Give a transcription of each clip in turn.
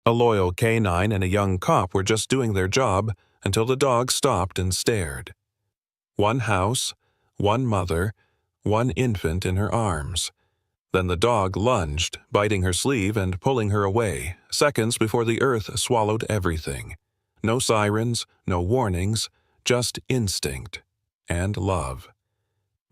A loyal canine and a young cop were just doing their job until the dog stopped and stared. One house, one mother, one infant in her arms. Then the dog lunged, biting her sleeve and pulling her away, seconds before the earth swallowed everything. No sirens, no warnings, just instinct and love.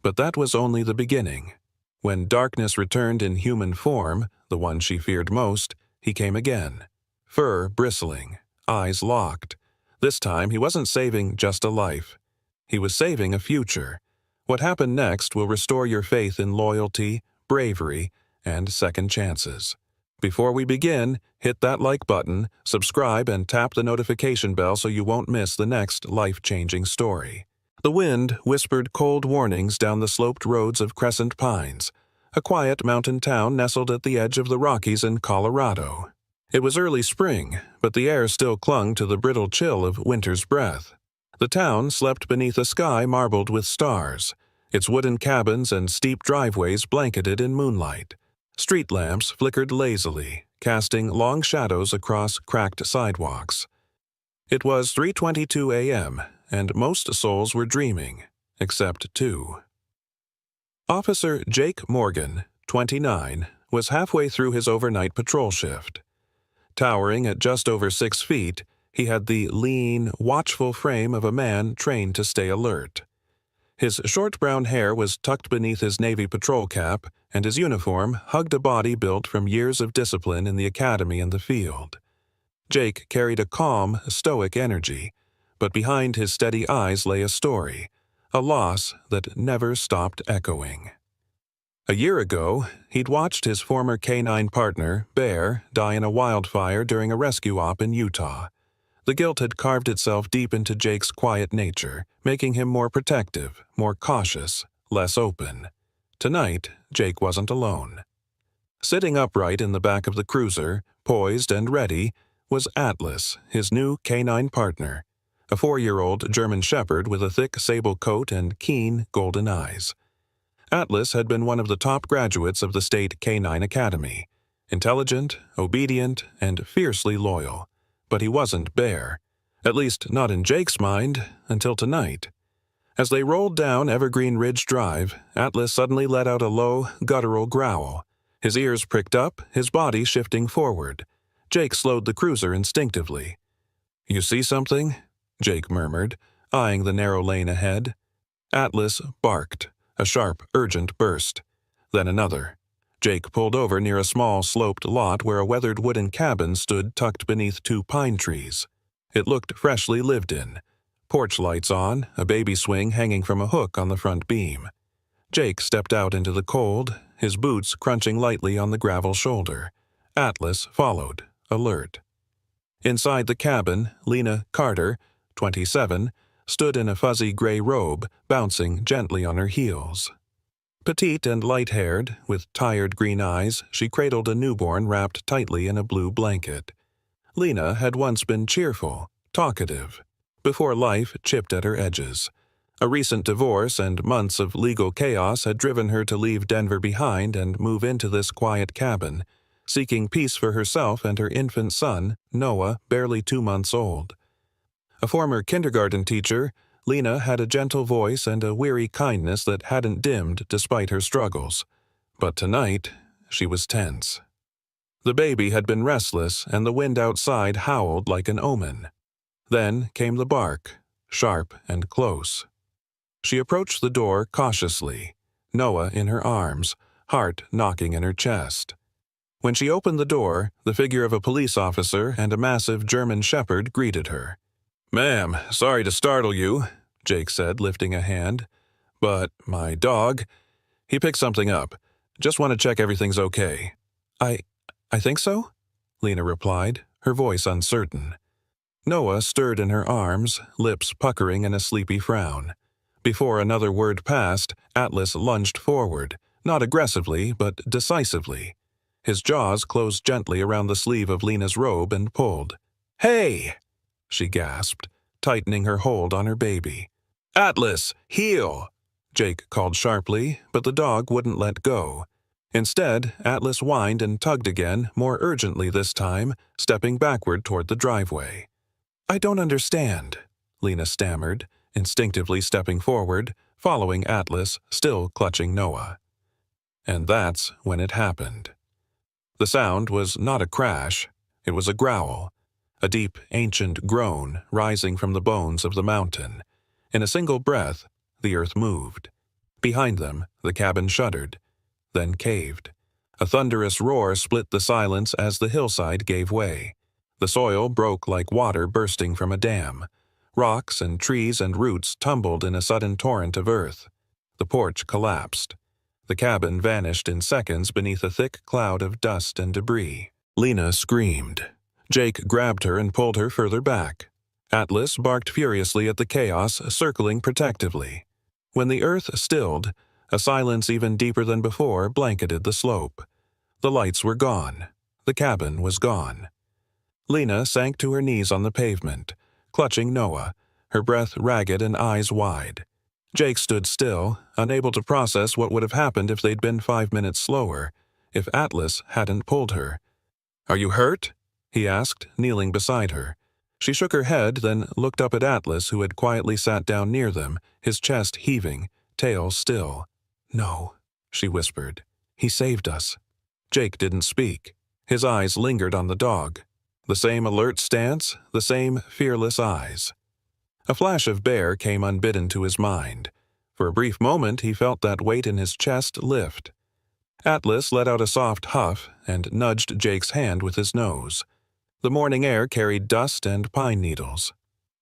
But that was only the beginning. When darkness returned in human form, the one she feared most, he came again. Fur bristling, eyes locked. This time he wasn't saving just a life. He was saving a future. What happened next will restore your faith in loyalty, bravery, and second chances. Before we begin, hit that like button, subscribe, and tap the notification bell so you won't miss the next life-changing story. The wind whispered cold warnings down the sloped roads of Crescent Pines, a quiet mountain town nestled at the edge of the Rockies in Colorado. It was early spring, but the air still clung to the brittle chill of winter's breath. The town slept beneath a sky marbled with stars, its wooden cabins and steep driveways blanketed in moonlight. Street lamps flickered lazily, casting long shadows across cracked sidewalks. It was 3:22 a.m., and most souls were dreaming, except two. Officer Jake Morgan, 29, was halfway through his overnight patrol shift. Towering at just over 6 feet, he had the lean, watchful frame of a man trained to stay alert. His short brown hair was tucked beneath his Navy patrol cap, and his uniform hugged a body built from years of discipline in the academy and the field. Jake carried a calm, stoic energy, but behind his steady eyes lay a story, a loss that never stopped echoing. A year ago, he'd watched his former canine partner, Bear, die in a wildfire during a rescue op in Utah. The guilt had carved itself deep into Jake's quiet nature, making him more protective, more cautious, less open. Tonight, Jake wasn't alone. Sitting upright in the back of the cruiser, poised and ready, was Atlas, his new canine partner, a 4-year-old German Shepherd with a thick sable coat and keen, golden eyes. Atlas had been one of the top graduates of the State Canine Academy, intelligent, obedient, and fiercely loyal. But he wasn't Bear, at least not in Jake's mind, until tonight. As they rolled down Evergreen Ridge Drive, Atlas suddenly let out a low, guttural growl. His ears pricked up, his body shifting forward. Jake slowed the cruiser instinctively. "You see something?" Jake murmured, eyeing the narrow lane ahead. Atlas barked, a sharp, urgent burst. Then another. Jake pulled over near a small, sloped lot where a weathered wooden cabin stood tucked beneath 2 pine trees. It looked freshly lived in. Porch lights on, a baby swing hanging from a hook on the front beam. Jake stepped out into the cold, his boots crunching lightly on the gravel shoulder. Atlas followed, alert. Inside the cabin, Lena Carter, 27, stood in a fuzzy gray robe, bouncing gently on her heels. Petite and light-haired, with tired green eyes, she cradled a newborn wrapped tightly in a blue blanket. Lena had once been cheerful, talkative, before life chipped at her edges. A recent divorce and months of legal chaos had driven her to leave Denver behind and move into this quiet cabin, seeking peace for herself and her infant son, Noah, barely 2 months old. A former kindergarten teacher, Lena had a gentle voice and a weary kindness that hadn't dimmed despite her struggles. But tonight, she was tense. The baby had been restless, and the wind outside howled like an omen. Then came the bark, sharp and close. She approached the door cautiously, Noah in her arms, heart knocking in her chest. When she opened the door, the figure of a police officer and a massive German Shepherd greeted her. "Ma'am, sorry to startle you," Jake said, lifting a hand. "But my dog, he picked something up. Just want to check everything's okay." I think so," Lena replied, her voice uncertain. Noah stirred in her arms, lips puckering in a sleepy frown. Before another word passed, Atlas lunged forward, not aggressively, but decisively. His jaws closed gently around the sleeve of Lena's robe and pulled. "Hey!" she gasped, tightening her hold on her baby. "Atlas, heel!" Jake called sharply, but the dog wouldn't let go. Instead, Atlas whined and tugged again, more urgently this time, stepping backward toward the driveway. "I don't understand," Lena stammered, instinctively stepping forward, following Atlas, still clutching Noah. And that's when it happened. The sound was not a crash, it was a growl, a deep, ancient groan rising from the bones of the mountain. In a single breath, the earth moved. Behind them, the cabin shuddered, then caved. A thunderous roar split the silence as the hillside gave way. The soil broke like water bursting from a dam. Rocks and trees and roots tumbled in a sudden torrent of earth. The porch collapsed. The cabin vanished in seconds beneath a thick cloud of dust and debris. Lena screamed. Jake grabbed her and pulled her further back. Atlas barked furiously at the chaos, circling protectively. When the earth stilled, a silence even deeper than before blanketed the slope. The lights were gone. The cabin was gone. Lena sank to her knees on the pavement, clutching Noah, her breath ragged and eyes wide. Jake stood still, unable to process what would have happened if they'd been 5 minutes slower, if Atlas hadn't pulled her. "Are you hurt?" he asked, kneeling beside her. She shook her head, then looked up at Atlas, who had quietly sat down near them, his chest heaving, tail still. "No," she whispered. "He saved us." Jake didn't speak. His eyes lingered on the dog. The same alert stance, the same fearless eyes. A flash of Bear came unbidden to his mind. For a brief moment he felt that weight in his chest lift. Atlas let out a soft huff and nudged Jake's hand with his nose. The morning air carried dust and pine needles.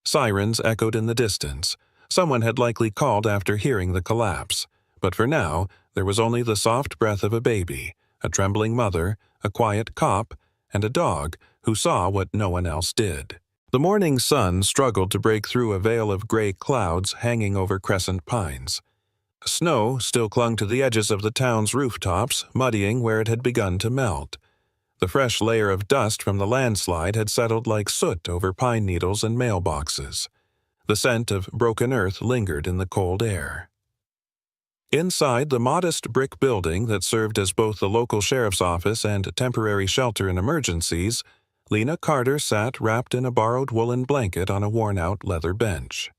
Sirens echoed in the distance. Someone had likely called after hearing the collapse, but for now there was only the soft breath of a baby, a trembling mother, a quiet cop, and a dog who saw what no one else did. The morning sun struggled to break through a veil of gray clouds hanging over crescent pines. Snow still clung to the edges of the town's rooftops, muddying where it had begun to melt. The fresh layer of dust from the landslide had settled like soot over pine needles and mailboxes. The scent of broken earth lingered in the cold air. Inside the modest brick building that served as both the local sheriff's office and temporary shelter in emergencies, Lena Carter sat wrapped in a borrowed woolen blanket on a worn-out leather bench.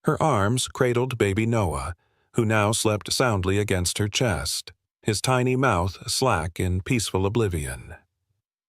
Her arms cradled baby Noah, who now slept soundly against her chest, his tiny mouth slack in peaceful oblivion.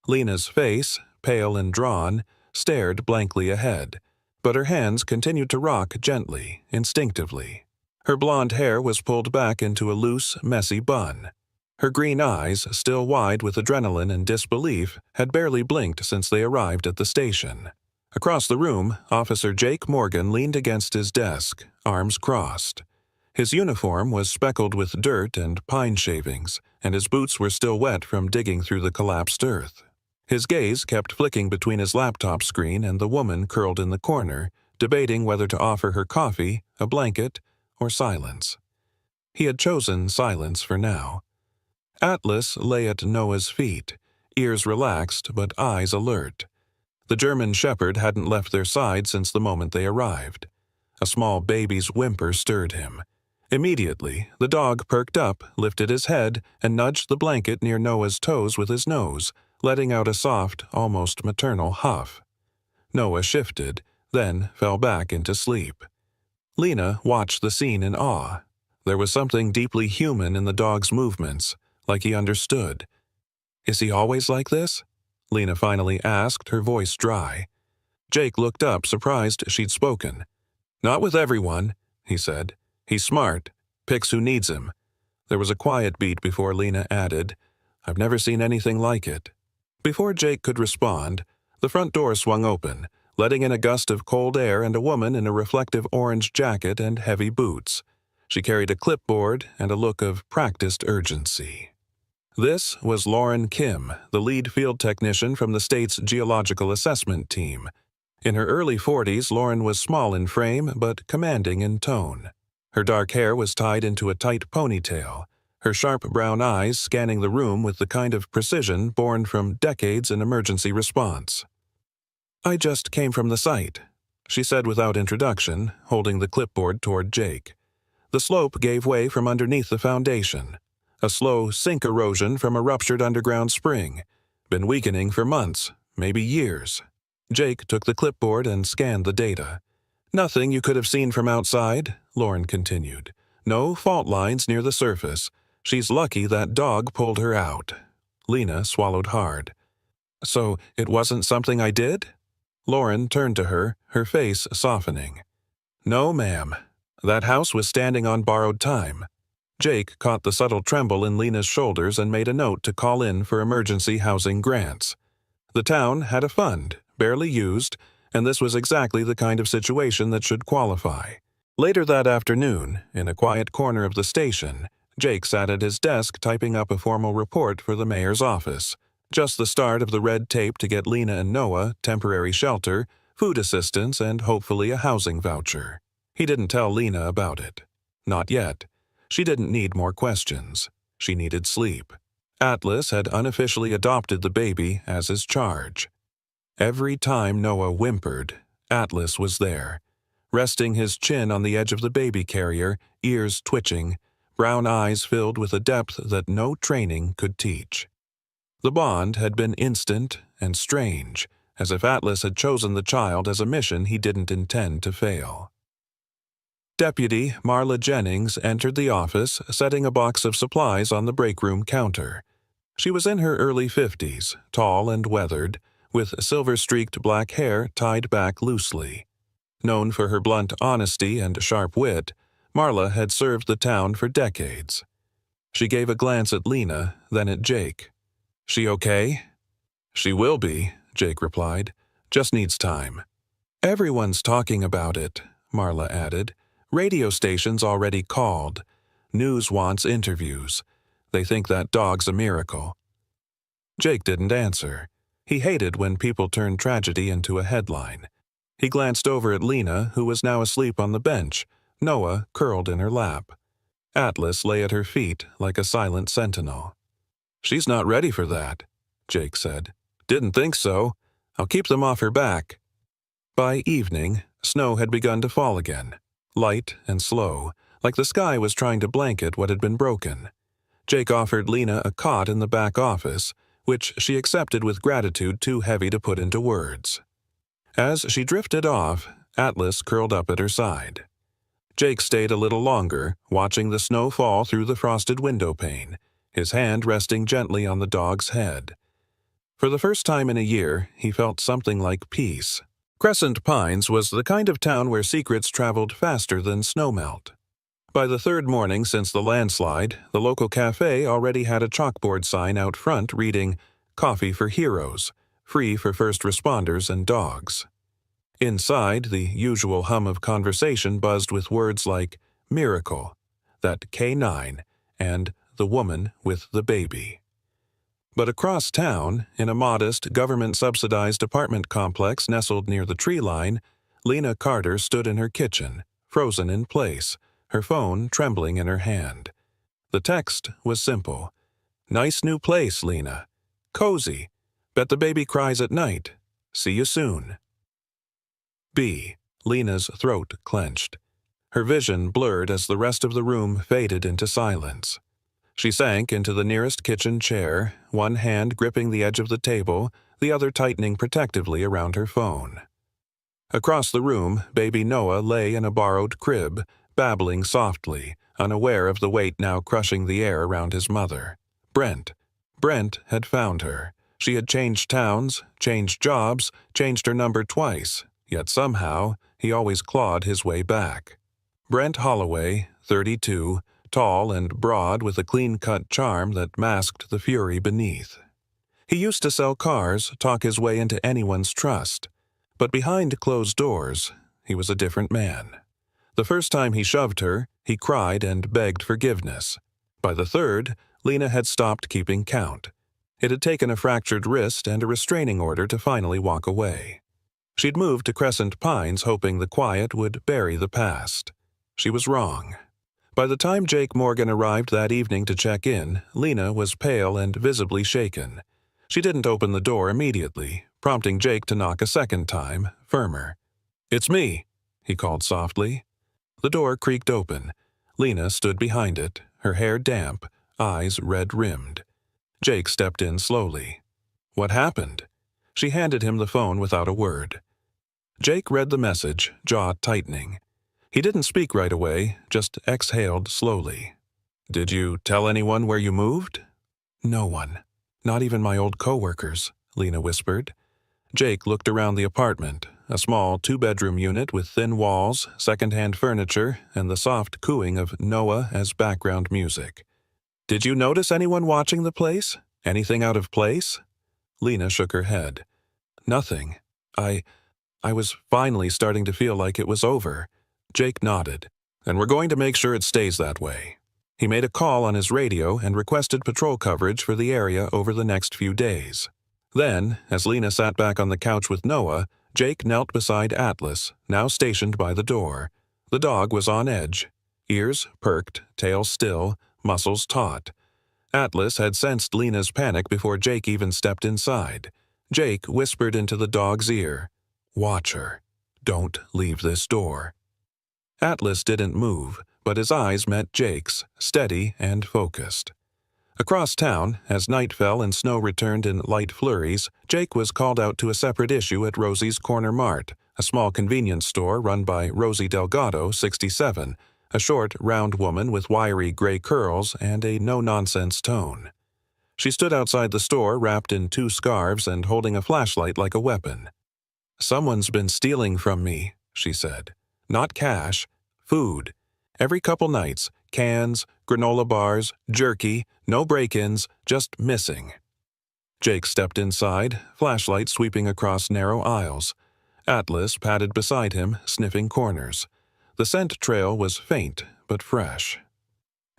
Lena's face, pale and drawn, stared blankly ahead, but her hands continued to rock gently, instinctively. Her blonde hair was pulled back into a loose, messy bun. Her green eyes, still wide with adrenaline and disbelief, had barely blinked since they arrived at the station. Across the room, Officer Jake Morgan leaned against his desk, arms crossed. His uniform was speckled with dirt and pine shavings, and his boots were still wet from digging through the collapsed earth. His gaze kept flicking between his laptop screen and the woman curled in the corner, debating whether to offer her coffee, a blanket, or silence. He had chosen silence for now. Atlas lay at Noah's feet, ears relaxed but eyes alert. The German shepherd hadn't left their side since the moment they arrived. A small baby's whimper stirred him. Immediately, the dog perked up, lifted his head, and nudged the blanket near Noah's toes with his nose, letting out a soft, almost maternal huff. Noah shifted, then fell back into sleep. Lena watched the scene in awe. There was something deeply human in the dog's movements, like he understood. "Is he always like this?" Lena finally asked, her voice dry. Jake looked up, surprised she'd spoken. "Not with everyone," he said. "He's smart, picks who needs him." There was a quiet beat before Lena added, "I've never seen anything like it." Before Jake could respond, the front door swung open, letting in a gust of cold air and a woman in a reflective orange jacket and heavy boots. She carried a clipboard and a look of practiced urgency. This was Lauren Kim, the lead field technician from the state's Geological Assessment Team. In her early 40s, Lauren was small in frame but commanding in tone. Her dark hair was tied into a tight ponytail, her sharp brown eyes scanning the room with the kind of precision born from decades in emergency response. "I just came from the site," she said without introduction, holding the clipboard toward Jake. The slope gave way from underneath the foundation. A slow sink erosion from a ruptured underground spring. Been weakening for months, maybe years. Jake took the clipboard and scanned the data. Nothing you could have seen from outside, Lauren continued. No fault lines near the surface. She's lucky that dog pulled her out. Lena swallowed hard. So it wasn't something I did? Lauren turned to her, her face softening. No, ma'am. That house was standing on borrowed time. Jake caught the subtle tremble in Lena's shoulders and made a note to call in for emergency housing grants. The town had a fund, barely used, and this was exactly the kind of situation that should qualify. Later that afternoon, in a quiet corner of the station, Jake sat at his desk typing up a formal report for the mayor's office. Just the start of the red tape to get Lena and Noah temporary shelter, food assistance, and hopefully a housing voucher. He didn't tell Lena about it. Not yet. She didn't need more questions. She needed sleep. Atlas had unofficially adopted the baby as his charge. Every time Noah whimpered, Atlas was there, resting his chin on the edge of the baby carrier, ears twitching, brown eyes filled with a depth that no training could teach. The bond had been instant and strange, as if Atlas had chosen the child as a mission he didn't intend to fail. Deputy Marla Jennings entered the office, setting a box of supplies on the break-room counter. She was in her early 50s, tall and weathered, with silver-streaked black hair tied back loosely. Known for her blunt honesty and sharp wit, Marla had served the town for decades. She gave a glance at Lena, then at Jake. "She okay?" "She will be," Jake replied. "Just needs time." "Everyone's talking about it," Marla added. "Radio stations already called. News wants interviews. They think that dog's a miracle." Jake didn't answer. He hated when people turned tragedy into a headline. He glanced over at Lena, who was now asleep on the bench, Noah curled in her lap. Atlas lay at her feet like a silent sentinel. "She's not ready for that," Jake said. "Didn't think so. I'll keep them off her back." By evening, snow had begun to fall again, light and slow, like the sky was trying to blanket what had been broken. Jake offered Lena a cot in the back office, which she accepted with gratitude too heavy to put into words. As she drifted off, Atlas curled up at her side. Jake stayed a little longer, watching the snow fall through the frosted window pane, his hand resting gently on the dog's head. For the first time in a year, he felt something like peace. Crescent Pines was the kind of town where secrets traveled faster than snowmelt. By the third morning since the landslide, the local cafe already had a chalkboard sign out front reading, "Coffee for Heroes, free for first responders and dogs." Inside, the usual hum of conversation buzzed with words like miracle, that K9, and the woman with the baby. But across town, in a modest, government-subsidized apartment complex nestled near the tree line, Lena Carter stood in her kitchen, frozen in place, her phone trembling in her hand. The text was simple. "Nice new place, Lena. Cozy. Bet the baby cries at night. See you soon." B. Lena's throat clenched. Her vision blurred as the rest of the room faded into silence. She sank into the nearest kitchen chair, one hand gripping the edge of the table, the other tightening protectively around her phone. Across the room, baby Noah lay in a borrowed crib, babbling softly, unaware of the weight now crushing the air around his mother. Brent. Brent had found her. She had changed towns, changed jobs, changed her number twice, yet somehow he always clawed his way back. Brent Holloway, 32, tall and broad with a clean-cut charm that masked the fury beneath. He used to sell cars, talk his way into anyone's trust. But behind closed doors, he was a different man. The first time he shoved her, he cried and begged forgiveness. By the third, Lena had stopped keeping count. It had taken a fractured wrist and a restraining order to finally walk away. She'd moved to Crescent Pines hoping the quiet would bury the past. She was wrong. By the time Jake Morgan arrived that evening to check in, Lena was pale and visibly shaken. She didn't open the door immediately, prompting Jake to knock a second time, firmer. "It's me," he called softly. The door creaked open. Lena stood behind it, her hair damp, eyes red-rimmed. Jake stepped in slowly. "What happened?" She handed him the phone without a word. Jake read the message, jaw tightening. He didn't speak right away, just exhaled slowly. "Did you tell anyone where you moved?" "No one. Not even my old co-workers," Lena whispered. Jake looked around the apartment, a small two-bedroom unit with thin walls, second-hand furniture, and the soft cooing of Noah as background music. "Did you notice anyone watching the place? Anything out of place?" Lena shook her head. "Nothing. I was finally starting to feel like it was over." Jake nodded. "And we're going to make sure it stays that way." He made a call on his radio and requested patrol coverage for the area over the next few days. Then, as Lena sat back on the couch with Noah, Jake knelt beside Atlas, now stationed by the door. The dog was on edge. Ears perked, tail still, muscles taut. Atlas had sensed Lena's panic before Jake even stepped inside. Jake whispered into the dog's ear, "Watch her. Don't leave this door." Atlas didn't move, but his eyes met Jake's, steady and focused. Across town, as night fell and snow returned in light flurries, Jake was called out to a separate issue at Rosie's Corner Mart, a small convenience store run by Rosie Delgado, 67, a short, round woman with wiry gray curls and a no-nonsense tone. She stood outside the store wrapped in 2 scarves and holding a flashlight like a weapon. "Someone's been stealing from me," she said. "Not cash, food. Every couple nights, cans, granola bars, jerky, no break-ins, just missing." Jake stepped inside, flashlight sweeping across narrow aisles. Atlas padded beside him, sniffing corners. The scent trail was faint, but fresh.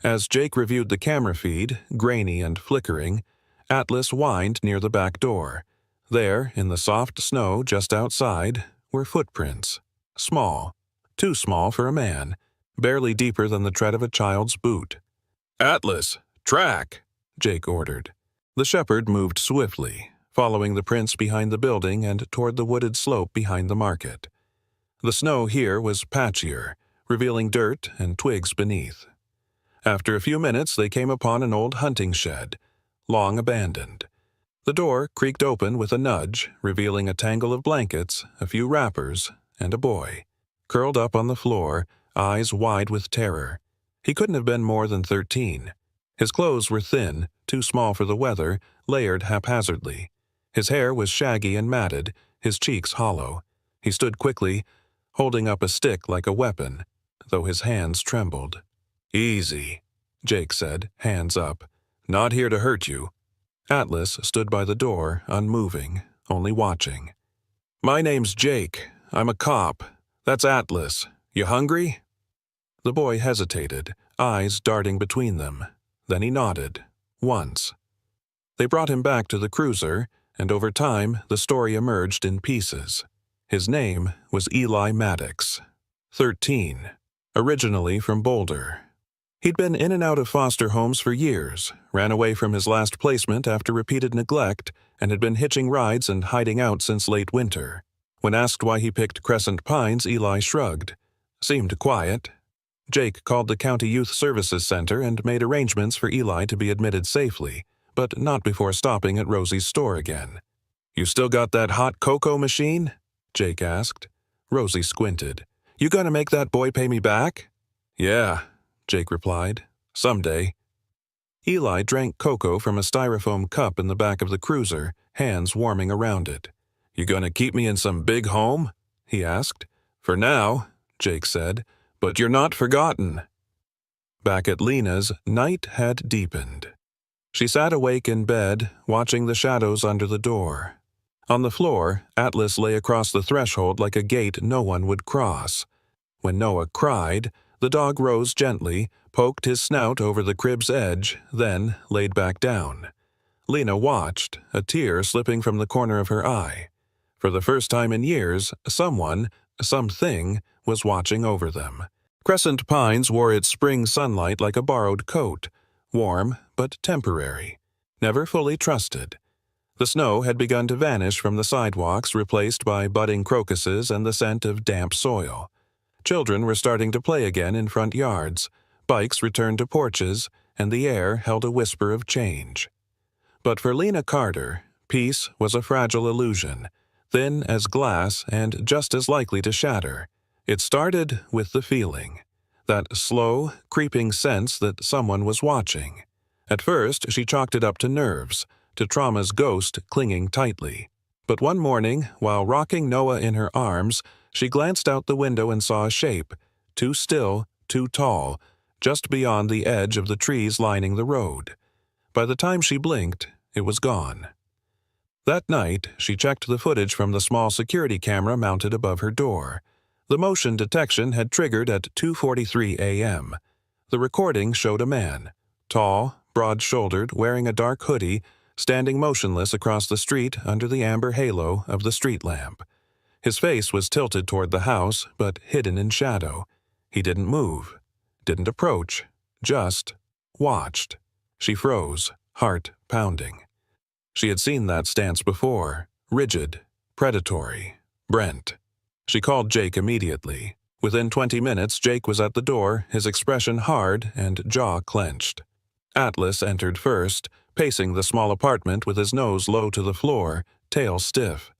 As Jake reviewed the camera feed, grainy and flickering, Atlas whined near the back door. There, in the soft snow just outside, were footprints. Small. Too small for a man. Barely deeper than the tread of a child's boot. "Atlas, track!" Jake ordered. The shepherd moved swiftly, following the prints behind the building and toward the wooded slope behind the market. The snow here was patchier, revealing dirt and twigs beneath. After a few minutes, they came upon an old hunting shed, long abandoned. The door creaked open with a nudge, revealing a tangle of blankets, a few wrappers, and a boy, curled up on the floor, eyes wide with terror. He couldn't have been more than 13. His clothes were thin, too small for the weather, layered haphazardly. His hair was shaggy and matted, his cheeks hollow. He stood quickly, holding up a stick like a weapon, though his hands trembled. "Easy," Jake said, hands up. "Not here to hurt you." Atlas stood by the door, unmoving, only watching. "My name's Jake. I'm a cop. That's Atlas. You hungry?" The boy hesitated, eyes darting between them. Then he nodded. Once. They brought him back to the cruiser, and over time the story emerged in pieces. His name was Eli Maddox. 13. Originally from Boulder. He'd been in and out of foster homes for years, ran away from his last placement after repeated neglect, and had been hitching rides and hiding out since late winter. When asked why he picked Crescent Pines, Eli shrugged. Seemed quiet. Jake called the County Youth Services Center and made arrangements for Eli to be admitted safely, but not before stopping at Rosie's store again. "You still got that hot cocoa machine?" Jake asked. Rosie squinted. "You gonna make that boy pay me back?" "Yeah," Jake replied. "Someday." Eli drank cocoa from a styrofoam cup in the back of the cruiser, hands warming around it. "You gonna keep me in some big home?" he asked. "For now," Jake said, "but you're not forgotten." Back at Lena's, night had deepened. She sat awake in bed, watching the shadows under the door. On the floor, Atlas lay across the threshold like a gate no one would cross. When Noah cried, the dog rose gently, poked his snout over the crib's edge, then laid back down. Lena watched, a tear slipping from the corner of her eye. For the first time in years, someone, something, was watching over them. Crescent Pines wore its spring sunlight like a borrowed coat, warm but temporary, never fully trusted. The snow had begun to vanish from the sidewalks, replaced by budding crocuses and the scent of damp soil. Children were starting to play again in front yards. Bikes returned to porches, and the air held a whisper of change. But for Lena Carter, peace was a fragile illusion, thin as glass and just as likely to shatter. It started with the feeling, that slow, creeping sense that someone was watching. At first, she chalked it up to nerves, to trauma's ghost clinging tightly. But one morning, while rocking Noah in her arms, she glanced out the window and saw a shape, too still, too tall, just beyond the edge of the trees lining the road. By the time she blinked, it was gone. That night, she checked the footage from the small security camera mounted above her door. The motion detection had triggered at 2:43 a.m. The recording showed a man, tall, broad-shouldered, wearing a dark hoodie, standing motionless across the street under the amber halo of the street lamp. His face was tilted toward the house, but hidden in shadow. He didn't move, didn't approach, just watched. She froze, heart pounding. She had seen that stance before, rigid, predatory. Brent. She called Jake immediately. Within 20 minutes, Jake was at the door, his expression hard and jaw clenched. Atlas entered first, pacing the small apartment with his nose low to the floor, tail stiff.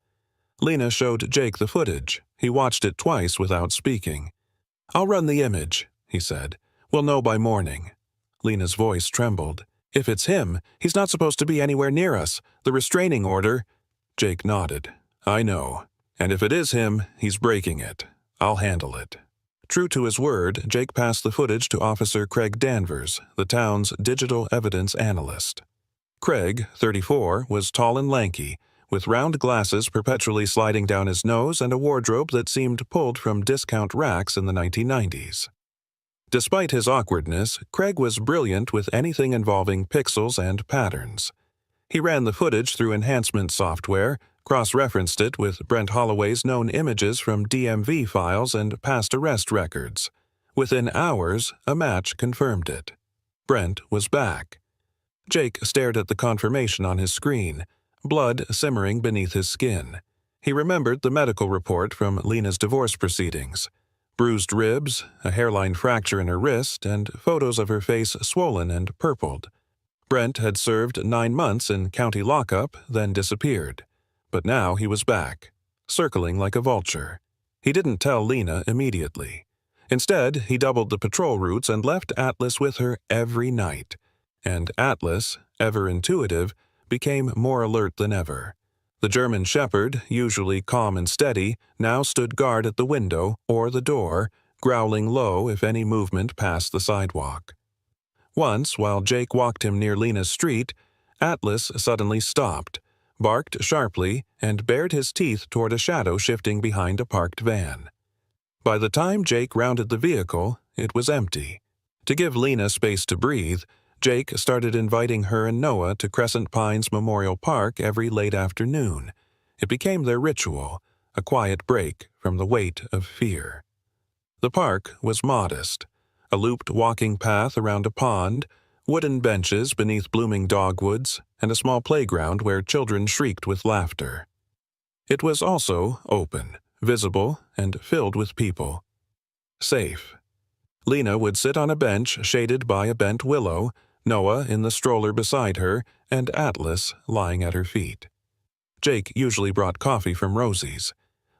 Lena showed Jake the footage. He watched it twice without speaking. "I'll run the image," he said. "We'll know by morning." Lena's voice trembled. "If it's him, he's not supposed to be anywhere near us. The restraining order—" Jake nodded. "I know. And if it is him, he's breaking it. I'll handle it." True to his word, Jake passed the footage to Officer Craig Danvers, the town's digital evidence analyst. Craig, 34, was tall and lanky, with round glasses perpetually sliding down his nose and a wardrobe that seemed pulled from discount racks in the 1990s. Despite his awkwardness, Craig was brilliant with anything involving pixels and patterns. He ran the footage through enhancement software, cross-referenced it with Brent Holloway's known images from DMV files and past arrest records. Within hours, a match confirmed it. Brent was back. Jake stared at the confirmation on his screen, blood simmering beneath his skin. He remembered the medical report from Lena's divorce proceedings. Bruised ribs, a hairline fracture in her wrist, and photos of her face swollen and purpled. Brent had served 9 months in county lockup, then disappeared. But now he was back, circling like a vulture. He didn't tell Lena immediately. Instead, he doubled the patrol routes and left Atlas with her every night. And Atlas, ever intuitive, became more alert than ever. The German shepherd, usually calm and steady, now stood guard at the window or the door, growling low if any movement passed the sidewalk. Once, while Jake walked him near Lena's street, Atlas suddenly stopped, barked sharply, and bared his teeth toward a shadow shifting behind a parked van. By the time Jake rounded the vehicle, it was empty. To give Lena space to breathe, Jake started inviting her and Noah to Crescent Pines Memorial Park every late afternoon. It became their ritual, a quiet break from the weight of fear. The park was modest, a looped walking path around a pond, wooden benches beneath blooming dogwoods, and a small playground where children shrieked with laughter. It was also open, visible, and filled with people. Safe. Lena would sit on a bench shaded by a bent willow, Noah in the stroller beside her, and Atlas lying at her feet. Jake usually brought coffee from Rosie's.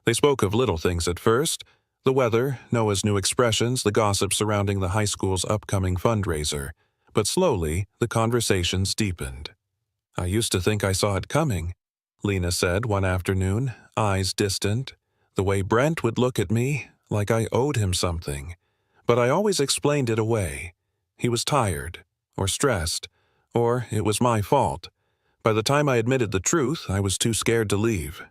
They spoke of little things at first: the weather, Noah's new expressions, the gossip surrounding the high school's upcoming fundraiser. But slowly, the conversations deepened. "I used to think I saw it coming," Lena said one afternoon, eyes distant. "The way Brent would look at me, like I owed him something. But I always explained it away. He was tired, or stressed, or it was my fault. By the time I admitted the truth, I was too scared to leave."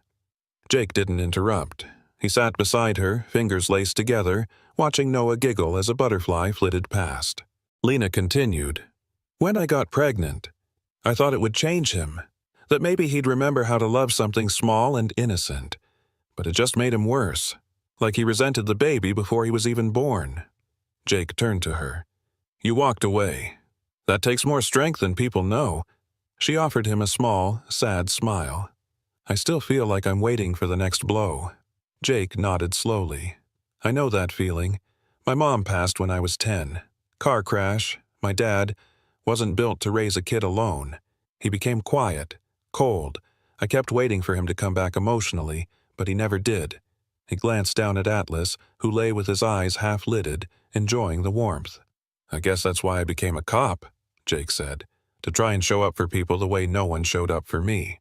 Jake didn't interrupt. He sat beside her, fingers laced together, watching Noah giggle as a butterfly flitted past. Lena continued, "When I got pregnant, I thought it would change him, that maybe he'd remember how to love something small and innocent. But it just made him worse, like he resented the baby before he was even born." Jake turned to her. "You walked away. That takes more strength than people know." She offered him a small, sad smile. "I still feel like I'm waiting for the next blow." Jake nodded slowly. "I know that feeling. My mom passed when I was 10. Car crash. My dad, Wasn't built to raise a kid alone. He became quiet, cold. I kept waiting for him to come back emotionally, but he never did. He glanced down at Atlas, who lay with his eyes half-lidded, enjoying the warmth. "I guess that's why I became a cop," Jake said, "to try and show up for people the way no one showed up for me."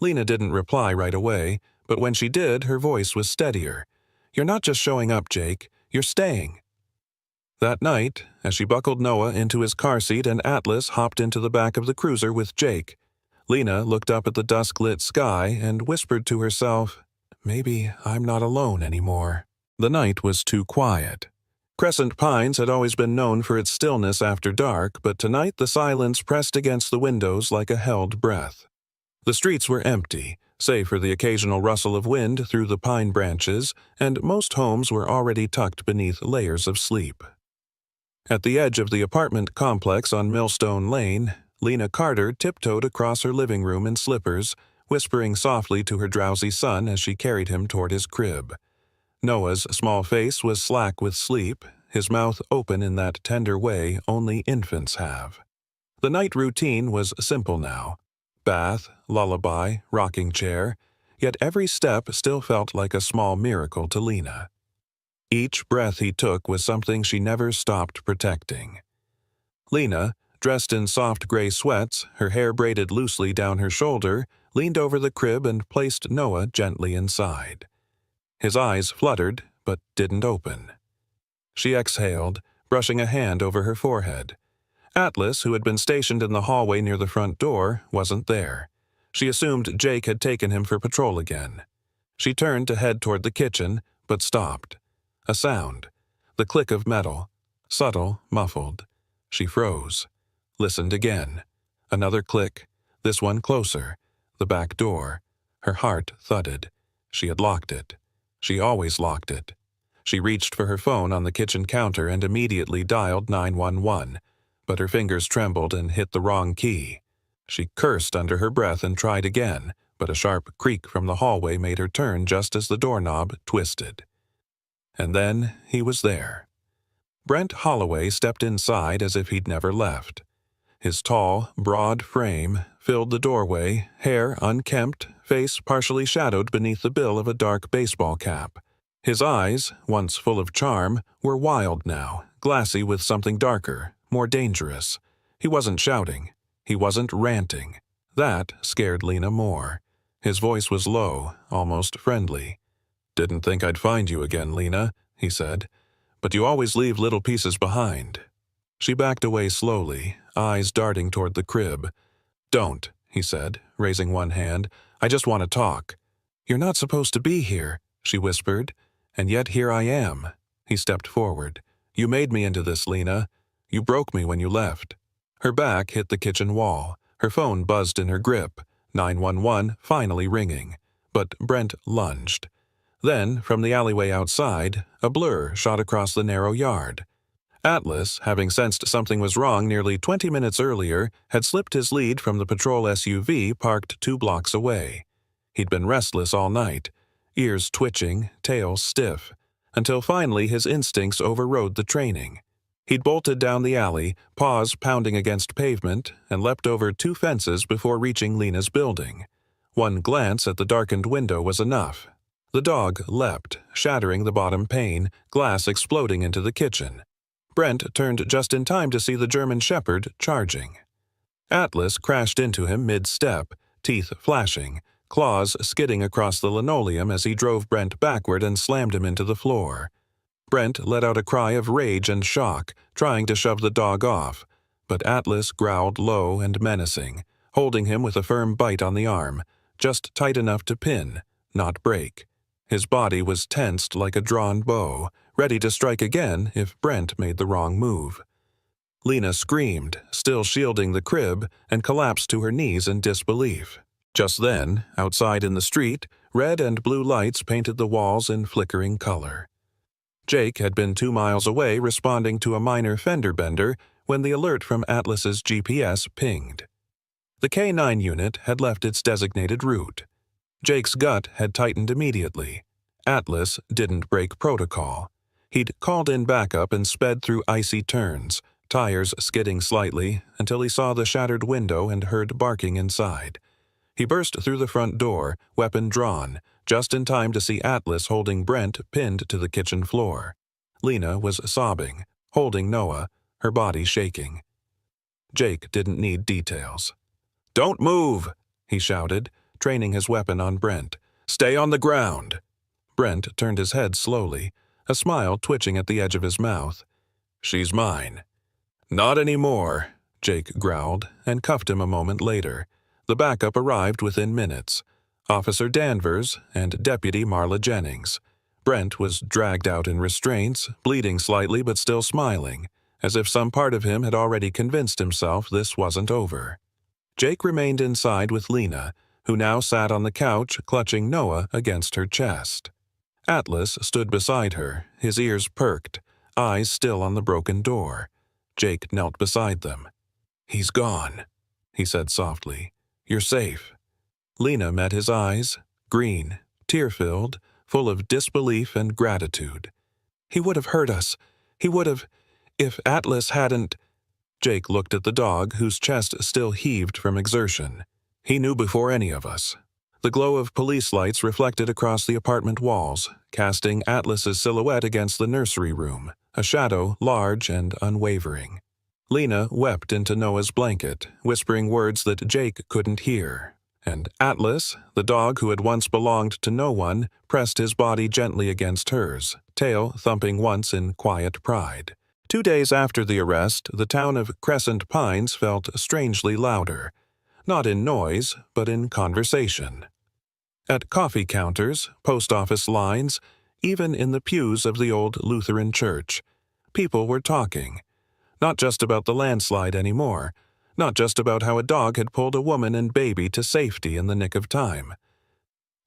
Lena didn't reply right away, but when she did, her voice was steadier. "You're not just showing up, Jake. You're staying." That night, as she buckled Noah into his car seat and Atlas hopped into the back of the cruiser with Jake, Lena looked up at the dusk-lit sky and whispered to herself, "Maybe I'm not alone anymore." The night was too quiet. Crescent Pines had always been known for its stillness after dark, but tonight the silence pressed against the windows like a held breath. The streets were empty, save for the occasional rustle of wind through the pine branches, and most homes were already tucked beneath layers of sleep. At the edge of the apartment complex on Millstone Lane, Lena Carter tiptoed across her living room in slippers, whispering softly to her drowsy son as she carried him toward his crib. Noah's small face was slack with sleep, his mouth open in that tender way only infants have. The night routine was simple now. Bath, lullaby, rocking chair, yet every step still felt like a small miracle to Lena. Each breath he took was something she never stopped protecting. Lena, dressed in soft gray sweats, her hair braided loosely down her shoulder, leaned over the crib and placed Noah gently inside. His eyes fluttered, but didn't open. She exhaled, brushing a hand over her forehead. Atlas, who had been stationed in the hallway near the front door, wasn't there. She assumed Jake had taken him for patrol again. She turned to head toward the kitchen, but stopped. A sound. The click of metal. Subtle, muffled. She froze. Listened again. Another click. This one closer. The back door. Her heart thudded. She had locked it. She always locked it. She reached for her phone on the kitchen counter and immediately dialed 911, but her fingers trembled and hit the wrong key. She cursed under her breath and tried again, but a sharp creak from the hallway made her turn just as the doorknob twisted. And then he was there. Brent Holloway stepped inside as if he'd never left. His tall, broad frame filled the doorway, hair unkempt, face partially shadowed beneath the bill of a dark baseball cap. His eyes, once full of charm, were wild now, glassy with something darker, more dangerous. He wasn't shouting. He wasn't ranting. That scared Lena more. His voice was low, almost friendly. "Didn't think I'd find you again, Lena," he said. "But you always leave little pieces behind." She backed away slowly, eyes darting toward the crib. "Don't," he said, raising one hand. "I just want to talk." "You're not supposed to be here," she whispered. "And yet here I am." He stepped forward. "You made me into this, Lena. You broke me when you left." Her back hit the kitchen wall. Her phone buzzed in her grip, 911 finally ringing. But Brent lunged. Then, from the alleyway outside, a blur shot across the narrow yard. Atlas, having sensed something was wrong nearly 20 minutes earlier, had slipped his lead from the patrol SUV parked 2 blocks away. He'd been restless all night, ears twitching, tail stiff, until finally his instincts overrode the training. He'd bolted down the alley, paws pounding against pavement, and leapt over 2 fences before reaching Lena's building. One glance at the darkened window was enough. The dog leapt, shattering the bottom pane, glass exploding into the kitchen. Brent turned just in time to see the German Shepherd charging. Atlas crashed into him mid-step, teeth flashing, claws skidding across the linoleum as he drove Brent backward and slammed him into the floor. Brent let out a cry of rage and shock, trying to shove the dog off, but Atlas growled low and menacing, holding him with a firm bite on the arm, just tight enough to pin, not break. His body was tensed like a drawn bow, ready to strike again if Brent made the wrong move. Lena screamed, still shielding the crib, and collapsed to her knees in disbelief. Just then, outside in the street, red and blue lights painted the walls in flickering color. Jake had been 2 miles away responding to a minor fender bender when the alert from Atlas's GPS pinged. The K9 unit had left its designated route. Jake's gut had tightened immediately. Atlas didn't break protocol. He'd called in backup and sped through icy turns, tires skidding slightly until he saw the shattered window and heard barking inside. He burst through the front door, weapon drawn, just in time to see Atlas holding Brent pinned to the kitchen floor. Lena was sobbing, holding Noah, her body shaking. Jake didn't need details. "Don't move!" he shouted, training his weapon on Brent. "Stay on the ground!" Brent turned his head slowly, a smile twitching at the edge of his mouth. "She's mine." "Not anymore," Jake growled, and cuffed him a moment later. The backup arrived within minutes. Officer Danvers and Deputy Marla Jennings. Brent was dragged out in restraints, bleeding slightly but still smiling, as if some part of him had already convinced himself this wasn't over. Jake remained inside with Lena, who now sat on the couch clutching Noah against her chest. Atlas stood beside her, his ears perked, eyes still on the broken door. Jake knelt beside them. "He's gone," he said softly. "You're safe." Lena met his eyes, green, tear-filled, full of disbelief and gratitude. "He would have hurt us. He would have, if Atlas hadn't—" Jake looked at the dog, whose chest still heaved from exertion. "He knew before any of us." The glow of police lights reflected across the apartment walls, casting Atlas's silhouette against the nursery room, a shadow large and unwavering. Lena wept into Noah's blanket, whispering words that Jake couldn't hear. And Atlas, the dog who had once belonged to no one, pressed his body gently against hers, tail thumping once in quiet pride. 2 days after the arrest, the town of Crescent Pines felt strangely louder. Not in noise, but in conversation. At coffee counters, post office lines, even in the pews of the old Lutheran church, people were talking. Not just about the landslide anymore. Not just about how a dog had pulled a woman and baby to safety in the nick of time.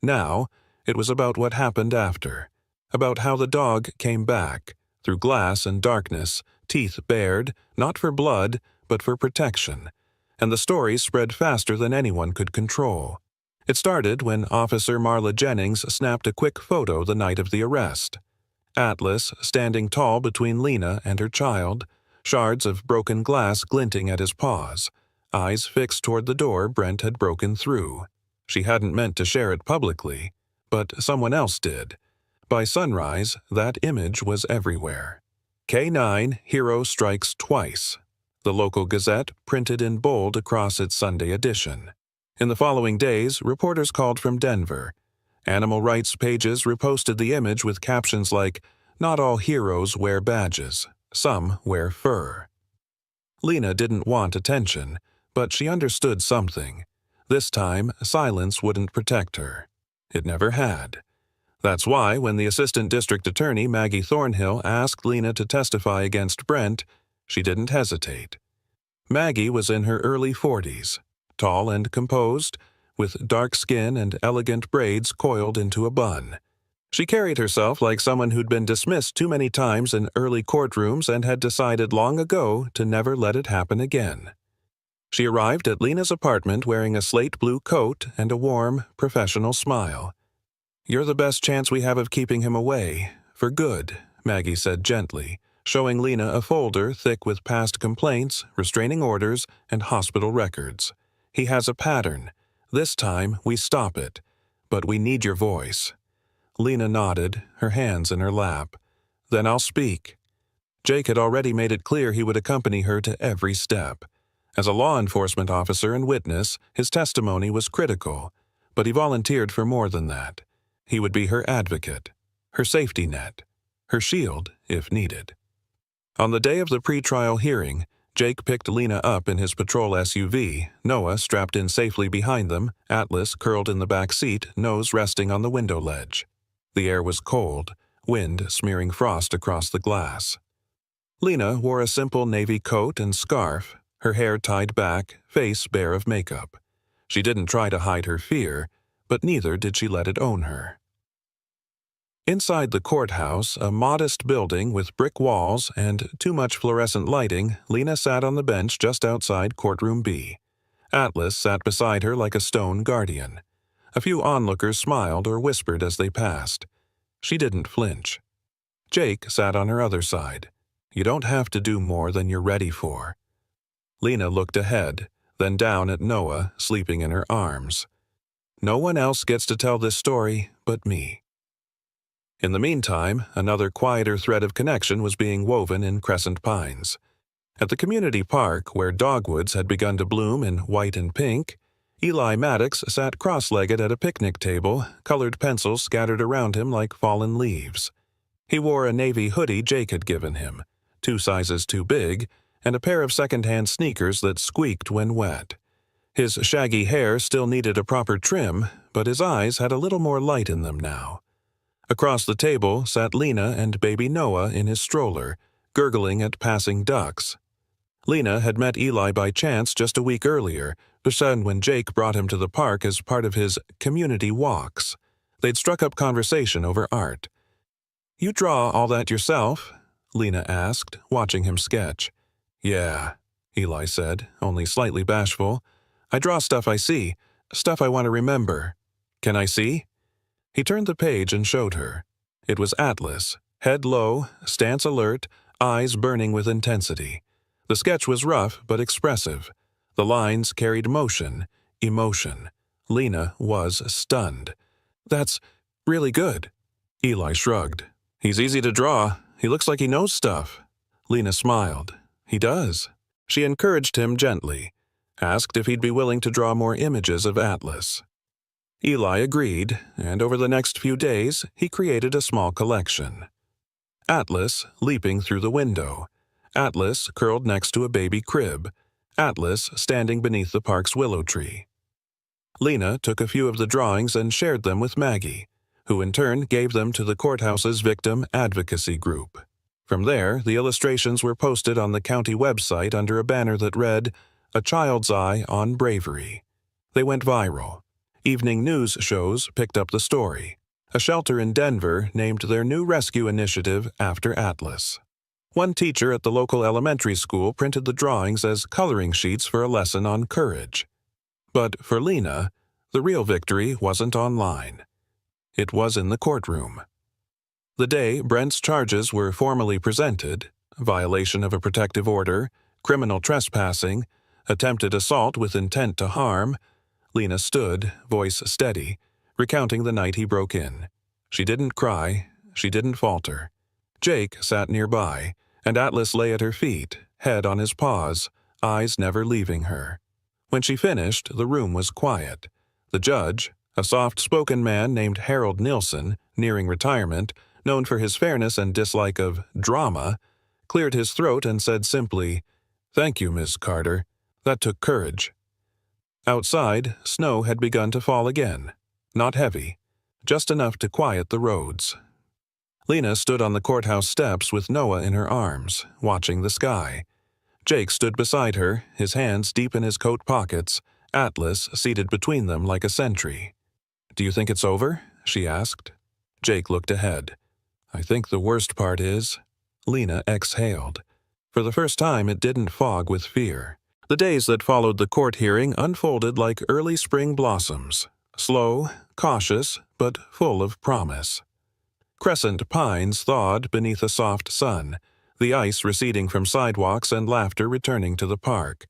Now, it was about what happened after. About how the dog came back, through glass and darkness, teeth bared, not for blood, but for protection. And the story spread faster than anyone could control. It started when Officer Marla Jennings snapped a quick photo the night of the arrest. Atlas standing tall between Lena and her child, shards of broken glass glinting at his paws, eyes fixed toward the door Brent had broken through. She hadn't meant to share it publicly, but someone else did. By sunrise, that image was everywhere. K9 Hero Strikes Twice. The local Gazette printed in bold across its Sunday edition. In the following days, reporters called from Denver. Animal rights pages reposted the image with captions like, "Not all heroes wear badges. Some wear fur." Lena didn't want attention, but she understood something. This time, silence wouldn't protect her. It never had. That's why, when the Assistant District Attorney Maggie Thornhill asked Lena to testify against Brent, she didn't hesitate. Maggie was in her early 40s, tall and composed, with dark skin and elegant braids coiled into a bun. She carried herself like someone who'd been dismissed too many times in early courtrooms and had decided long ago to never let it happen again. She arrived at Lena's apartment wearing a slate blue coat and a warm, professional smile. "You're the best chance we have of keeping him away, for good," Maggie said gently, showing Lena a folder thick with past complaints, restraining orders, and hospital records. "He has a pattern. This time, we stop it. But we need your voice." Lena nodded, her hands in her lap. "Then I'll speak." Jake had already made it clear he would accompany her to every step. As a law enforcement officer and witness, his testimony was critical, but he volunteered for more than that. He would be her advocate, her safety net, her shield if needed. On the day of the pretrial hearing, Jake picked Lena up in his patrol SUV, Noah strapped in safely behind them, Atlas curled in the back seat, nose resting on the window ledge. The air was cold, wind smearing frost across the glass. Lena wore a simple navy coat and scarf, her hair tied back, face bare of makeup. She didn't try to hide her fear, but neither did she let it own her. Inside the courthouse, a modest building with brick walls and too much fluorescent lighting, Lena sat on the bench just outside Courtroom B. Atlas sat beside her like a stone guardian. A few onlookers smiled or whispered as they passed. She didn't flinch. Jake sat on her other side. You don't have to do more than you're ready for. Lena looked ahead, then down at Noah, sleeping in her arms. No one else gets to tell this story but me. In the meantime, another quieter thread of connection was being woven in Crescent Pines. At the community park, where dogwoods had begun to bloom in white and pink, Eli Maddox sat cross-legged at a picnic table, colored pencils scattered around him like fallen leaves. He wore a navy hoodie Jake had given him, 2 sizes too big, and a pair of second-hand sneakers that squeaked when wet. His shaggy hair still needed a proper trim, but his eyes had a little more light in them now. Across the table sat Lena and baby Noah in his stroller, gurgling at passing ducks. Lena had met Eli by chance just a week earlier, when Jake brought him to the park as part of his community walks. They'd struck up conversation over art. "You draw all that yourself?" Lena asked, watching him sketch. "Yeah," Eli said, only slightly bashful. "I draw stuff I see, stuff I want to remember. Can I see?" He turned the page and showed her. It was Atlas, head low, stance alert, eyes burning with intensity. The sketch was rough but expressive. The lines carried motion, emotion. Lena was stunned. "That's really good." Eli shrugged. "He's easy to draw. He looks like he knows stuff." Lena smiled. "He does." She encouraged him gently, asked if he'd be willing to draw more images of Atlas. Eli agreed, and over the next few days, he created a small collection. Atlas leaping through the window. Atlas curled next to a baby crib. Atlas standing beneath the park's willow tree. Lena took a few of the drawings and shared them with Maggie, who in turn gave them to the courthouse's victim advocacy group. From there, the illustrations were posted on the county website under a banner that read, "A Child's Eye on Bravery." They went viral. Evening news shows picked up the story. A shelter in Denver named their new rescue initiative after Atlas. One teacher at the local elementary school printed the drawings as coloring sheets for a lesson on courage. But for Lena, the real victory wasn't online. It was in the courtroom. The day Brent's charges were formally presented, violation of a protective order, criminal trespassing, attempted assault with intent to harm, Lena stood, voice steady, recounting the night he broke in. She didn't cry. She didn't falter. Jake sat nearby, and Atlas lay at her feet, head on his paws, eyes never leaving her. When she finished, the room was quiet. The judge, a soft-spoken man named Harold Nilsson, nearing retirement, known for his fairness and dislike of drama, cleared his throat and said simply, "Thank you, Miss Carter. That took courage." Outside, snow had begun to fall again. Not heavy, just enough to quiet the roads. Lena stood on the courthouse steps with Noah in her arms, watching the sky. Jake stood beside her, his hands deep in his coat pockets, Atlas seated between them like a sentry. "Do you think it's over?" she asked. Jake looked ahead. "I think the worst part is..." Lena exhaled. For the first time, it didn't fog with fear. The days that followed the court hearing unfolded like early spring blossoms, slow, cautious, but full of promise. Crescent Pines thawed beneath a soft sun, the ice receding from sidewalks and laughter returning to the park.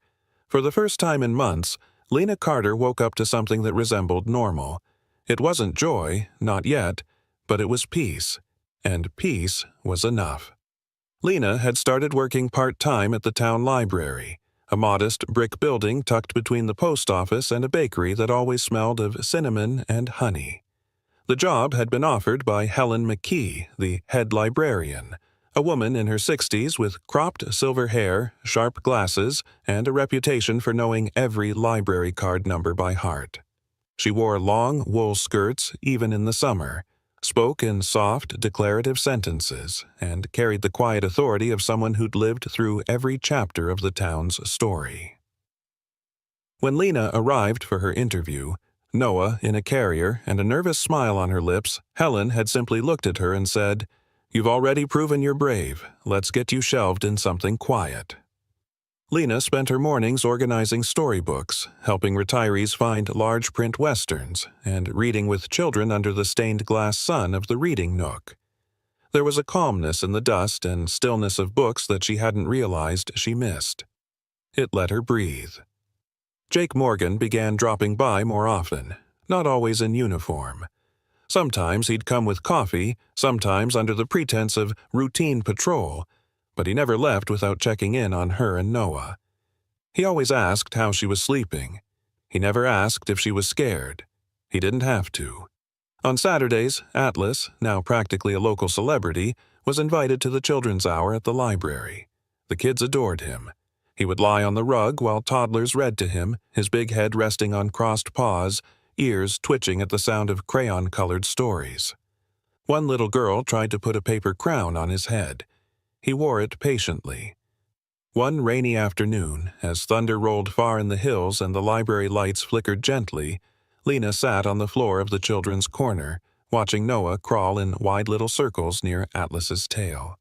For the first time in months, Lena Carter woke up to something that resembled normal. It wasn't joy, not yet, but it was peace, and peace was enough. Lena had started working part-time at the town library, a modest brick building tucked between the post office and a bakery that always smelled of cinnamon and honey. The job had been offered by Helen McKee, the head librarian, a woman in her 60s with cropped silver hair, sharp glasses, and a reputation for knowing every library card number by heart. She wore long wool skirts even in the summer, spoke in soft, declarative sentences, and carried the quiet authority of someone who'd lived through every chapter of the town's story. When Lena arrived for her interview, Noah in a carrier and a nervous smile on her lips, Helen had simply looked at her and said, "You've already proven you're brave. Let's get you shelved in something quiet." Lena spent her mornings organizing storybooks, helping retirees find large print westerns, and reading with children under the stained glass sun of the reading nook. There was a calmness in the dust and stillness of books that she hadn't realized she missed. It let her breathe. Jake Morgan began dropping by more often, not always in uniform. Sometimes he'd come with coffee, sometimes under the pretense of routine patrol, but he never left without checking in on her and Noah. He always asked how she was sleeping. He never asked if she was scared. He didn't have to. On Saturdays, Atlas, now practically a local celebrity, was invited to the children's hour at the library. The kids adored him. He would lie on the rug while toddlers read to him, his big head resting on crossed paws, ears twitching at the sound of crayon-colored stories. One little girl tried to put a paper crown on his head. He wore it patiently. One rainy afternoon, as thunder rolled far in the hills and the library lights flickered gently, Lena sat on the floor of the children's corner, watching Noah crawl in wide little circles near Atlas's tail.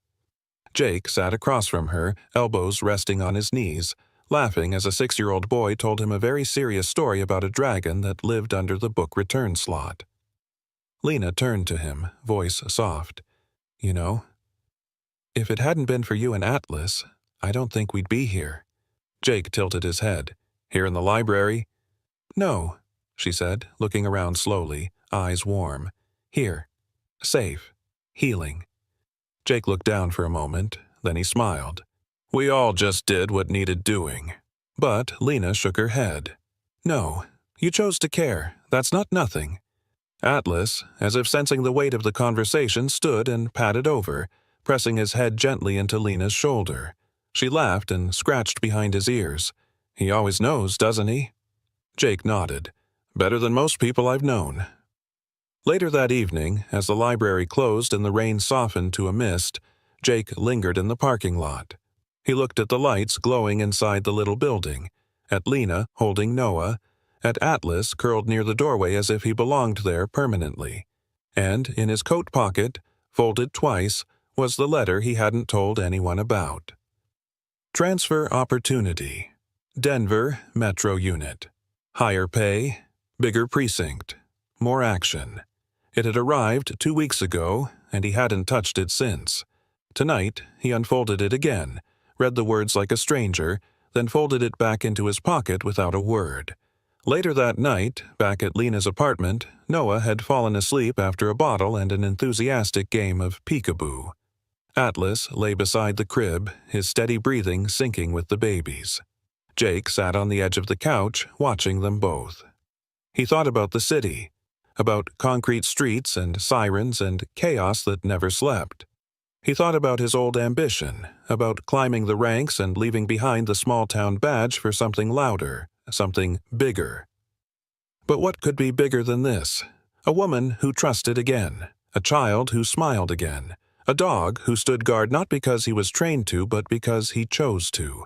Jake sat across from her, elbows resting on his knees, laughing as a 6-year-old boy told him a very serious story about a dragon that lived under the book return slot. Lena turned to him, voice soft. "You know, if it hadn't been for you and Atlas, I don't think we'd be here." Jake tilted his head. "Here in the library?" "No," she said, looking around slowly, eyes warm. "Here. Safe. Healing." Jake looked down for a moment, then he smiled. "We all just did what needed doing." But Lena shook her head. "No, you chose to care. That's not nothing." Atlas, as if sensing the weight of the conversation, stood and patted over, pressing his head gently into Lena's shoulder. She laughed and scratched behind his ears. "He always knows, doesn't he?" Jake nodded. "Better than most people I've known." Later that evening, as the library closed and the rain softened to a mist, Jake lingered in the parking lot. He looked at the lights glowing inside the little building, at Lena holding Noah, at Atlas curled near the doorway as if he belonged there permanently. And in his coat pocket, folded twice, was the letter he hadn't told anyone about. Transfer opportunity. Denver Metro Unit. Higher pay, bigger precinct, more action. It had arrived 2 weeks ago, and he hadn't touched it since. Tonight, he unfolded it again, read the words like a stranger, then folded it back into his pocket without a word. Later that night, back at Lena's apartment, Noah had fallen asleep after a bottle and an enthusiastic game of peekaboo. Atlas lay beside the crib, his steady breathing syncing with the babies. Jake sat on the edge of the couch, watching them both. He thought about the city, about concrete streets and sirens and chaos that never slept. He thought about his old ambition, about climbing the ranks and leaving behind the small-town badge for something louder, something bigger. But what could be bigger than this? A woman who trusted again, a child who smiled again, a dog who stood guard not because he was trained to, but because he chose to.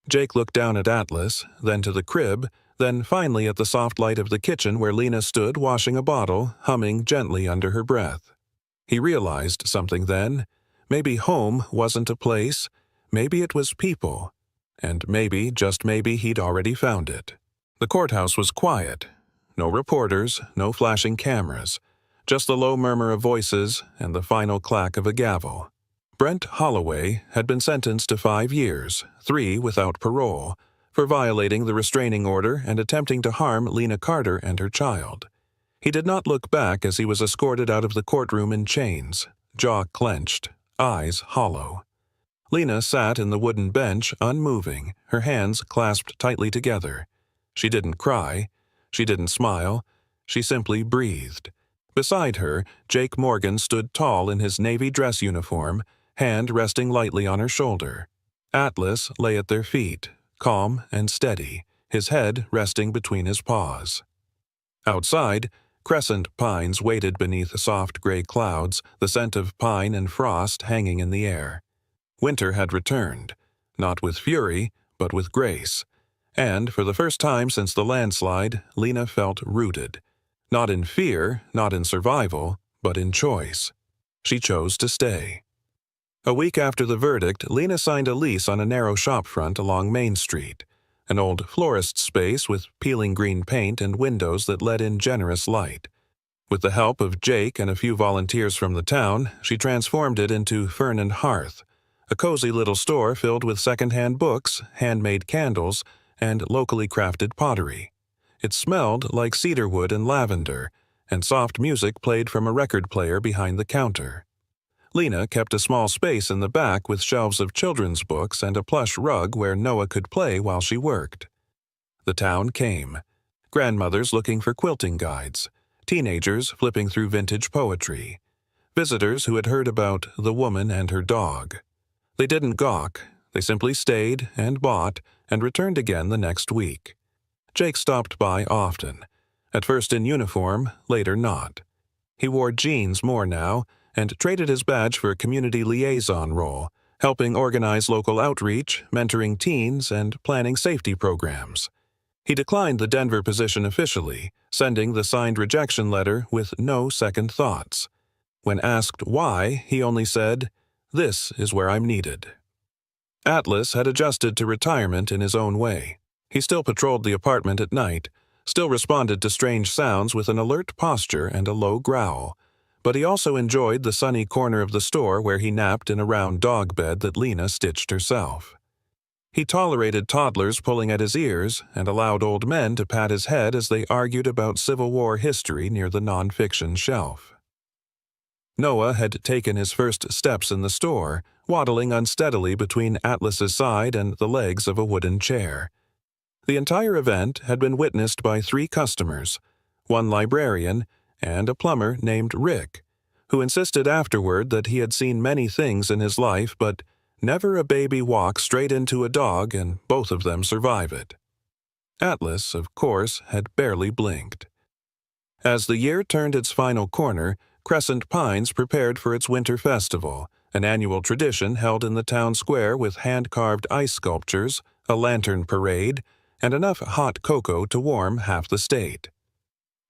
Jake looked down at Atlas, then to the crib, then finally at the soft light of the kitchen where Lena stood washing a bottle, humming gently under her breath. He realized something then. Maybe home wasn't a place, maybe it was people, and maybe, just maybe, he'd already found it. The courthouse was quiet. No reporters, no flashing cameras, just the low murmur of voices and the final clack of a gavel. Brent Holloway had been sentenced to 5 years, 3 without parole, for violating the restraining order and attempting to harm Lena Carter and her child. He did not look back as he was escorted out of the courtroom in chains, jaw clenched, eyes hollow. Lena sat in the wooden bench, unmoving, her hands clasped tightly together. She didn't cry. She didn't smile. She simply breathed. Beside her, Jake Morgan stood tall in his navy dress uniform, hand resting lightly on her shoulder. Atlas lay at their feet, calm and steady, his head resting between his paws. Outside, crescent pines waited beneath soft gray clouds, the scent of pine and frost hanging in the air. Winter had returned, not with fury, but with grace. And, for the first time since the landslide, Lena felt rooted. Not in fear, not in survival, but in choice. She chose to stay. A week after the verdict, Lena signed a lease on a narrow shopfront along Main Street, an old florist space with peeling green paint and windows that let in generous light. With the help of Jake and a few volunteers from the town, she transformed it into Fern and Hearth, a cozy little store filled with second-hand books, handmade candles, and locally crafted pottery. It smelled like cedarwood and lavender, and soft music played from a record player behind the counter. Lena kept a small space in the back with shelves of children's books and a plush rug where Noah could play while she worked. The town came. Grandmothers looking for quilting guides, teenagers flipping through vintage poetry, visitors who had heard about the woman and her dog. They didn't gawk. They simply stayed and bought and returned again the next week. Jake stopped by often, at first in uniform, later not. He wore jeans more now and traded his badge for a community liaison role, helping organize local outreach, mentoring teens, and planning safety programs. He declined the Denver position officially, sending the signed rejection letter with no second thoughts. When asked why, he only said, "This is where I'm needed." Atlas had adjusted to retirement in his own way. He still patrolled the apartment at night, still responded to strange sounds with an alert posture and a low growl, but he also enjoyed the sunny corner of the store where he napped in a round dog bed that Lena stitched herself. He tolerated toddlers pulling at his ears and allowed old men to pat his head as they argued about Civil War history near the nonfiction shelf. Noah had taken his first steps in the store, waddling unsteadily between Atlas's side and the legs of a wooden chair. The entire event had been witnessed by 3 customers, one librarian, and a plumber named Rick, who insisted afterward that he had seen many things in his life, but never a baby walk straight into a dog and both of them survive it. Atlas, of course, had barely blinked. As the year turned its final corner, Crescent Pines prepared for its winter festival, an annual tradition held in the town square with hand-carved ice sculptures, a lantern parade, and enough hot cocoa to warm half the state.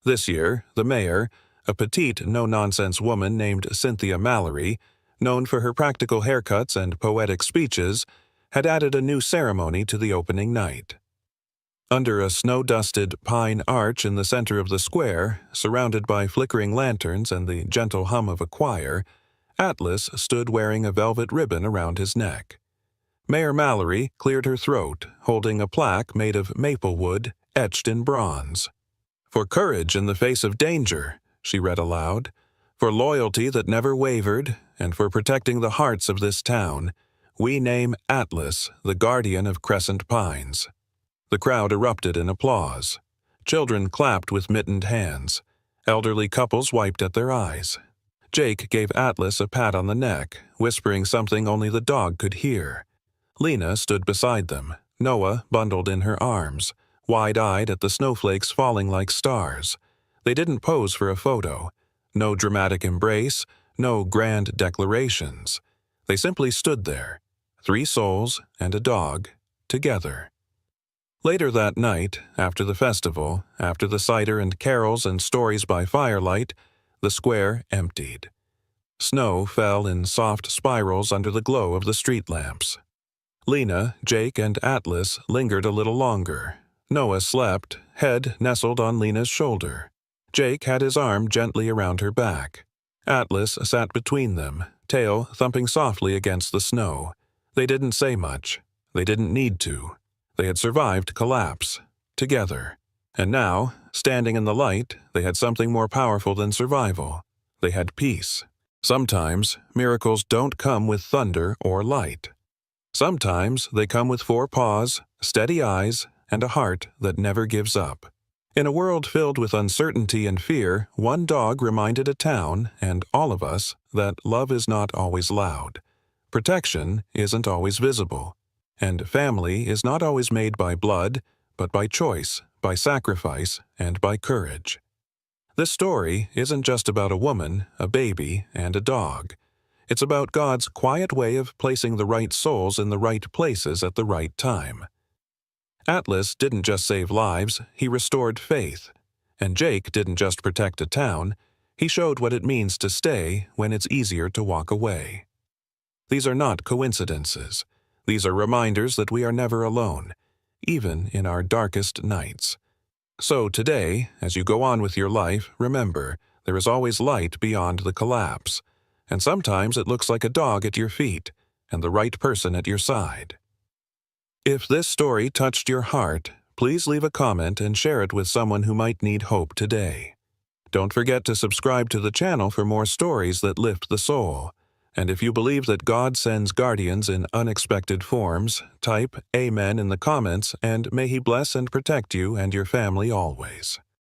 This year, the mayor, a petite, no-nonsense woman named Cynthia Mallory, known for her practical haircuts and poetic speeches, had added a new ceremony to the opening night. Under a snow-dusted pine arch in the center of the square, surrounded by flickering lanterns and the gentle hum of a choir, Atlas stood wearing a velvet ribbon around his neck. Mayor Mallory cleared her throat, holding a plaque made of maple wood etched in bronze. "For courage in the face of danger," she read aloud, "for loyalty that never wavered, and for protecting the hearts of this town, we name Atlas the guardian of Crescent Pines." The crowd erupted in applause. Children clapped with mittened hands. Elderly couples wiped at their eyes. Jake gave Atlas a pat on the neck, whispering something only the dog could hear. Lena stood beside them, Noah bundled in her arms, wide-eyed at the snowflakes falling like stars. They didn't pose for a photo. No dramatic embrace, no grand declarations. They simply stood there, 3 souls and a dog, together. Later that night, after the festival, after the cider and carols and stories by firelight, the square emptied. Snow fell in soft spirals under the glow of the street lamps. Lena, Jake, and Atlas lingered a little longer. Noah slept, head nestled on Lena's shoulder. Jake had his arm gently around her back. Atlas sat between them, tail thumping softly against the snow. They didn't say much. They didn't need to. They had survived collapse, together. And now, standing in the light, they had something more powerful than survival. They had peace. Sometimes, miracles don't come with thunder or light. Sometimes they come with 4 paws, steady eyes, and a heart that never gives up. In a world filled with uncertainty and fear, one dog reminded a town, and all of us, that love is not always loud. Protection isn't always visible. And family is not always made by blood, but by choice, by sacrifice, and by courage. This story isn't just about a woman, a baby, and a dog. It's about God's quiet way of placing the right souls in the right places at the right time. Atlas didn't just save lives, he restored faith. And Jake didn't just protect a town, he showed what it means to stay when it's easier to walk away. These are not coincidences. These are reminders that we are never alone, even in our darkest nights. So today, as you go on with your life, remember There is always light beyond the collapse, and sometimes it looks like a dog at your feet and the right person at your side. If this story touched your heart, please leave a comment and share it with someone who might need hope today. Don't forget to subscribe to the channel for more stories that lift the soul. And if you believe that God sends guardians in unexpected forms, type Amen in the comments, and may He bless and protect you and your family always.